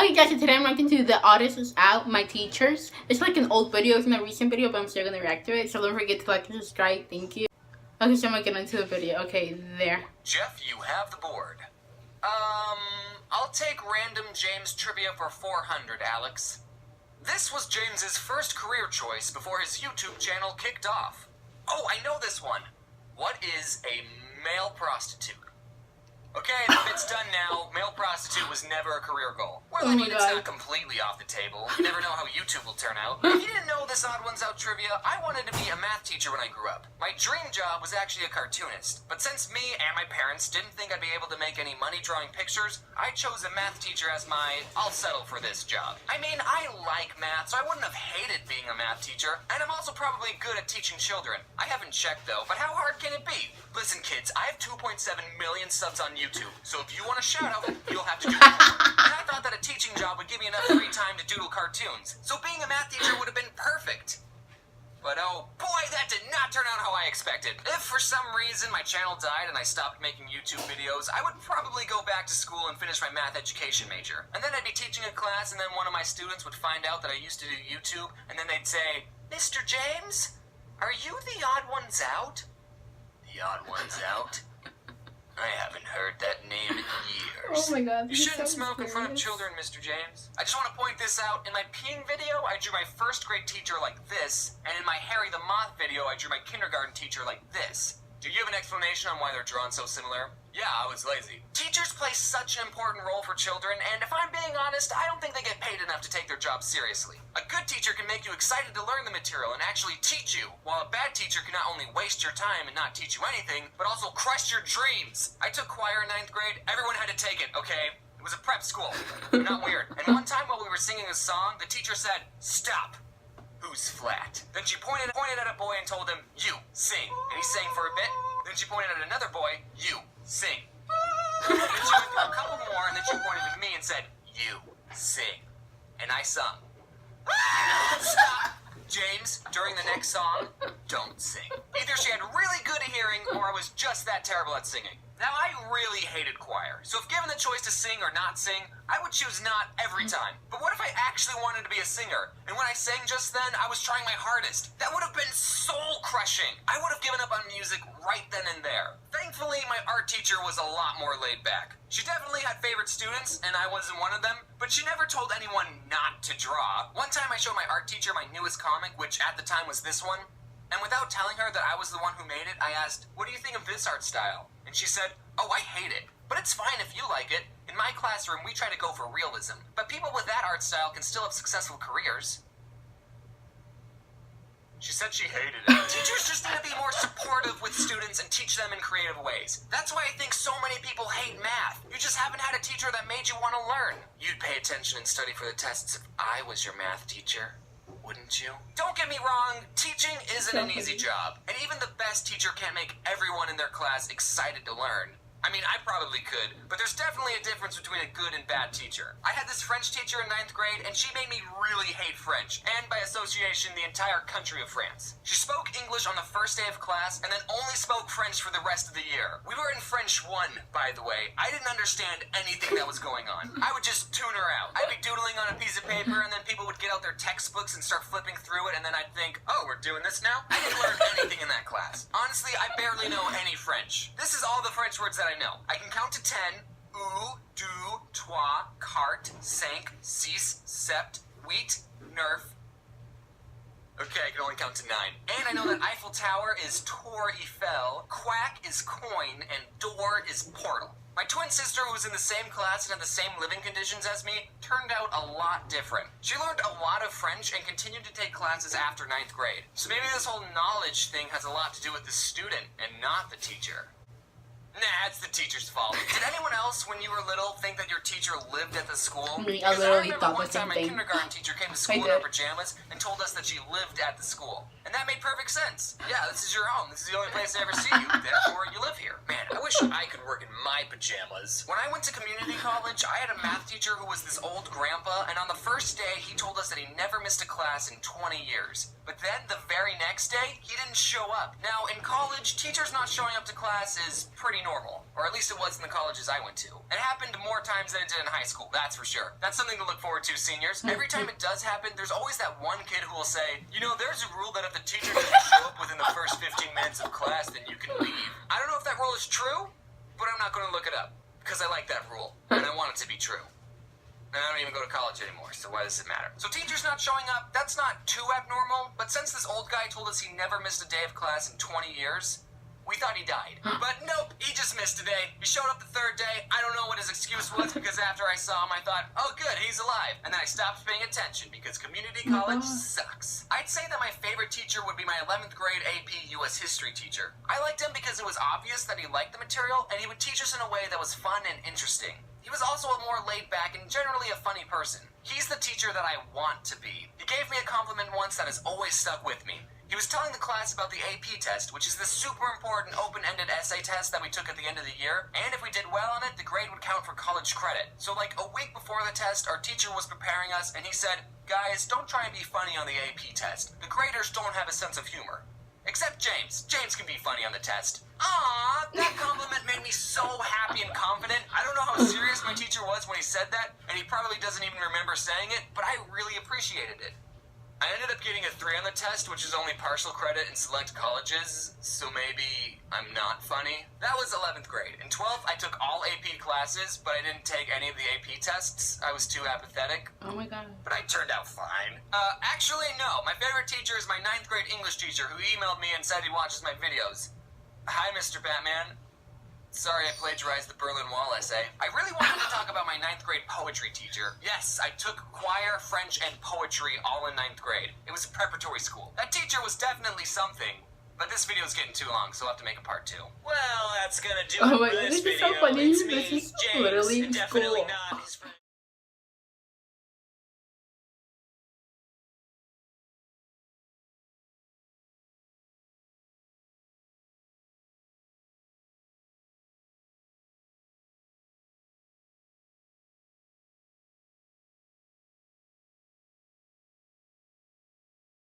Okay guys, so today I'm reacting to TheOdd1sOut, my teachers. It's like an old video, it's not a recent video, but I'm still gonna react to it. So don't forget to like and subscribe, thank you. Okay, so I'm gonna get into the video. Okay, there. Jeff, you have the board. I'll take random James trivia for 400, Alex. This was James's first career choice before his YouTube channel kicked off. Oh, I know this one. What is a male prostitute? Okay, the bit's done now. Male prostitute was never a career goal. Well, I mean, it's not completely off the table. You never know how YouTube will turn out. If you didn't know this Odd1sOut trivia, I wanted to be a math teacher when I grew up. My dream job was actually a cartoonist. But since me and my parents didn't think I'd be able to make any money drawing pictures, I chose a math teacher as my, I'll settle for this job. I mean, I like math, so I wouldn't have hated being a math teacher. And I'm also probably good at teaching children. I haven't checked though, but how hard can it be? Listen kids, I have 2.7 million subs on YouTube, so if you want a shout out, you'll have to do it. And I thought that a teaching job would give me enough free time to doodle cartoons, so being a math teacher would have been perfect. But oh boy, that did not turn out how I expected. If for some reason my channel died and I stopped making YouTube videos, I would probably go back to school and finish my math education major. And then I'd be teaching a class and then one of my students would find out that I used to do YouTube, and then they'd say, Mr. James, are you the odd ones out? The odd ones out? I haven't heard that name in years. Oh my god. You shouldn't smoke in front of children, Mr. James. I just want to point this out. In my peeing video, I drew my first grade teacher like this, and in my Harry the Moth video, I drew my kindergarten teacher like this. Do you have an explanation on why they're drawn so similar? Yeah, I was lazy. Teachers play such an important role for children, and if I'm being honest, I don't think they get paid enough to take their job seriously. A good teacher can make you excited to learn the material and actually teach you, while a bad teacher can not only waste your time and not teach you anything, but also crush your dreams. I took choir in 9th grade. Everyone had to take it, okay? It was a prep school. Not weird. And one time while we were singing a song, the teacher said, "Stop. Who's flat?" Then she pointed at a boy and told him, "You, sing." And he sang for a bit. Then she pointed at another boy, "You, sing." Then she went through a couple more, and then she pointed at me and said, "You, sing." And I sung. Stop! James, during the next song, don't sing. Either she had really good hearing, or I was just that terrible at singing. Now, I really hated choir, so if given the choice to sing or not sing, I would choose not every time. But what if I actually wanted to be a singer? And when I sang just then, I was trying my hardest. That would have been soul-crushing. I would have given up on music right then and there. Thankfully, my art teacher was a lot more laid back. She definitely had favorite students, and I wasn't one of them, but she never told anyone not to draw. One time I showed my art teacher my newest comic, which at the time was this one, and without telling her that I was the one who made it, I asked, "What do you think of this art style?" And she said, "Oh, I hate it, but it's fine if you like it. In my classroom, we try to go for realism, but people with that art style can still have successful careers." She said she hated it. Teachers just need to be more supportive with students and teach them in creative ways. That's why I think so many people hate math. You just haven't had a teacher that made you want to learn. You'd pay attention and study for the tests if I was your math teacher, wouldn't you? Don't get me wrong, teaching isn't an easy job. And even the best teacher can't make everyone in their class excited to learn. I mean, I probably could, but there's definitely a difference between a good and bad teacher. I had this French teacher in 9th grade, and she made me really hate French, and by association, the entire country of France. She spoke English on the first day of class, and then only spoke French for the rest of the year. We were in French 1, by the way. I didn't understand anything that was going on. I would just tune her out. I'd be doodling on a piece of paper, and then people would get out their textbooks and start flipping through it, and then I'd think, oh, we're doing this now? I didn't learn anything in that class. Honestly, I barely know any French. This is all the French words that I know. I can count to 10. Ou, deux, trois, carte, cinq, six, sept, huit, neuf. Okay, I can only count to 9. And I know that Eiffel Tower is Tour Eiffel, quack is coin, and door is portal. My twin sister, who was in the same class and had the same living conditions as me, turned out a lot different. She learned a lot of French and continued to take classes after 9th grade. So maybe this whole knowledge thing has a lot to do with the student and not the teacher. Nah, it's the teacher's fault. Did anyone else, when you were little, think that your teacher lived at the school? I literally thought the same my thing. kindergarten teacher came to school in her pajamas and told us that she lived at the school. And that made perfect sense. Yeah, this is your home. This is the only place I ever see you. Therefore, you live here. Man, I wish I could work in my pajamas. When I went to community college, I had a math teacher who was this old grandpa, and on the first day, he told us that he never missed a class in 20 years. But then, the very next day, he didn't show up. Now, in college, teachers not showing up to class is pretty funny normal. Or at least it was in the colleges I went to. It happened more times than it did in high school, that's for sure. That's something to look forward to, seniors. Every time it does happen, there's always that one kid who will say, you know, there's a rule that if the teacher doesn't show up within the first 15 minutes of class, then you can leave. I don't know if that rule is true, but I'm not going to look it up. Because I like that rule, and I want it to be true. And I don't even go to college anymore, so why does it matter? So teachers not showing up, that's not too abnormal, but since this old guy told us he never missed a day of class in 20 years, we thought he died. But nope, he just missed a day. He showed up the third day. I don't know what his excuse was, because after I saw him, I thought, oh good, he's alive. And then I stopped paying attention, because community college sucks. I'd say that my favorite teacher would be my 11th grade AP US history teacher. I liked him because it was obvious that he liked the material, and he would teach us in a way that was fun and interesting. He was also a more laid-back and generally a funny person. He's the teacher that I want to be. He gave me a compliment once that has always stuck with me. He was telling the class about the AP test, which is the super important open-ended essay test that we took at the end of the year, and if we did well on it, the grade would count for college credit. So like a week before the test, our teacher was preparing us, and he said, guys, don't try and be funny on the AP test. The graders don't have a sense of humor. Except James. James can be funny on the test. Aww, that compliment made me so happy and confident. I don't know how serious my teacher was when he said that, and he probably doesn't even remember saying it, but I really appreciated it. I ended up getting a 3 on the test, which is only partial credit in select colleges, so maybe I'm not funny. That was 11th grade. In 12th, I took all AP classes, but I didn't take any of the AP tests. I was too apathetic. Oh my god. But I turned out fine. Actually, no. My favorite teacher is my 9th grade English teacher who emailed me and said he watches my videos. Hi, Mr. Batman. Sorry I plagiarized the Berlin Wall essay. I really wanted to talk about my 9th grade poetry teacher. Yes, I took choir, French, and poetry all in 9th grade. It was a preparatory school. That teacher was definitely something. But this video is getting too long, so I'll have to make a part 2. Well, that's gonna do it for this video. This is so funny. It's me, This is James, literally and definitely school. not his friend.